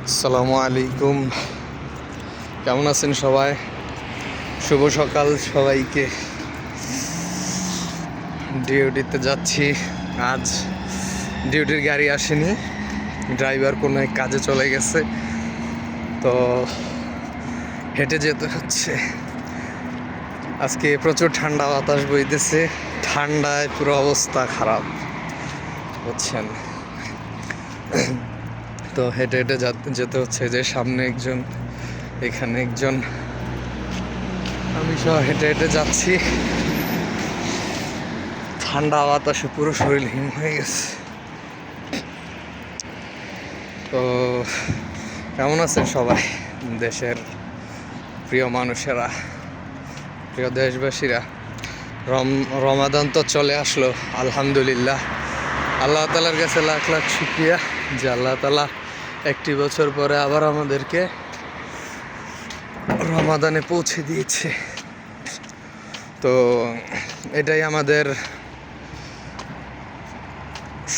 আসসালামু আলাইকুম, কেমন আছেন সবাই? শুভ সকাল সবাইকে। ডিউটিতে যাচ্ছি। আজ ডিউটির গাড়ি আসেনি, ড্রাইভার কোনো এক কাজে চলে গেছে, তো হেঁটে যেতে হচ্ছে। আজকে প্রচুর ঠান্ডা বাতাস বইতেছে, ঠান্ডায় পুরো অবস্থা খারাপ, বুঝছেন। তো হেঁটে হেঁটে যেতে হচ্ছে, যে সামনে একজন, এখানে একজন, আমি সহ হেঁটে হেঁটে যাচ্ছি। ঠান্ডা বাতাসে পুরো শরীর হিম হয়ে গেছে। তো কেমন আছেন সবাই, দেশের প্রিয় মানুষেরা, প্রিয় দেশবাসীরা? রমাদান তো চলে আসলো, আলহামদুলিল্লাহ। আল্লাহ তালার কাছে লাখ লাখ শুকরিয়া যে আল্লাহ তালা একটি বছর পরে আবার আমাদেরকে রমাদানে পৌঁছে দিয়েছে। তো এটাই আমাদের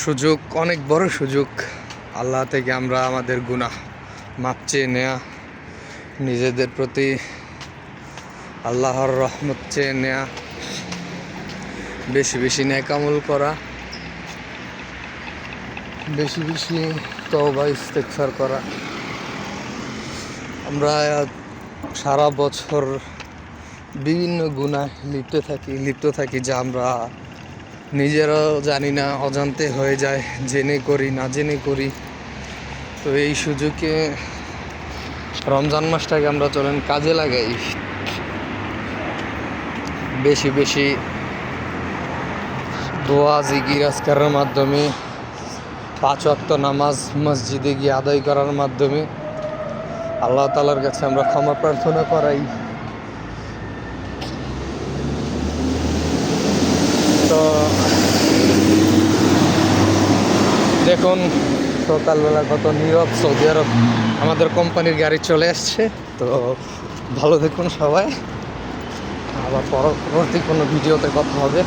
সুযোগ, অনেক বড় সুযোগ। আল্লাহ থেকে আমরা আমাদের গুনাহ মাপ চেয়ে নেয়া, নিজেদের প্রতি আল্লাহর রহমত চেয়ে নেয়া, বেশি বেশি নেক আমল করা, বেশি বেশি তওবা ইস্তেগফার করা। আমরা সারা বছর বিভিন্ন গুনাহে লিপ্ত থাকি যা আমরা নিজেরাও জানি না, অজান্তে হয়ে যায়, জেনে করি না জেনে করি। তো এই সুযোগে রমজান মাসটাকে আমরা চলেন কাজে লাগাই, বেশি বেশি দোয়া জিকির আজকারের মাধ্যমে, 5 ওয়াক্ত নামাজ মসজিদে গিয়ে আদায় করার মাধ্যমে আল্লাহ তাআলার কাছে আমরা ক্ষমা প্রার্থনা করাই। তো দেখুন সকালবেলা কত নীরব সৌদি আরব। আমাদের কোম্পানির গাড়ি চলে আসছে, তো ভালো দেখুন সবাই। আবার পরবর্তী কোনো ভিডিওতে কথা হবে।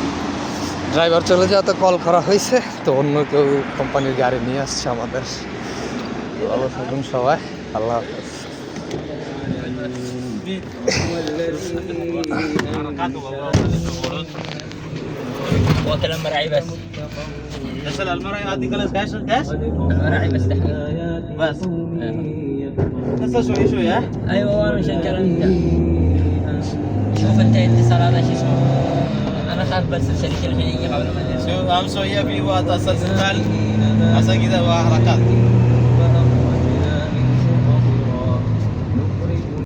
ড্রাইভার চলে যাওয়াতে কল করা হয়েছে, তো অন্য কেউ কোম্পানির গাড়ি নিয়ে আসছে আমাদের। ভালো থাকুন সবাই, আল্লাহ হাফেজ। وكل المراعي بس غسل المرأة يعطي كلاس كاش المراعي بس تحت بس غسل شوي شوي ها ايوه وانا مشكر انت شوف انت الاتصال هذا شو اسمه انا خاف بس الشريك الحين يجي قبل ما شو هم سوية في وقت أساس الثلج أسا كذا وحركات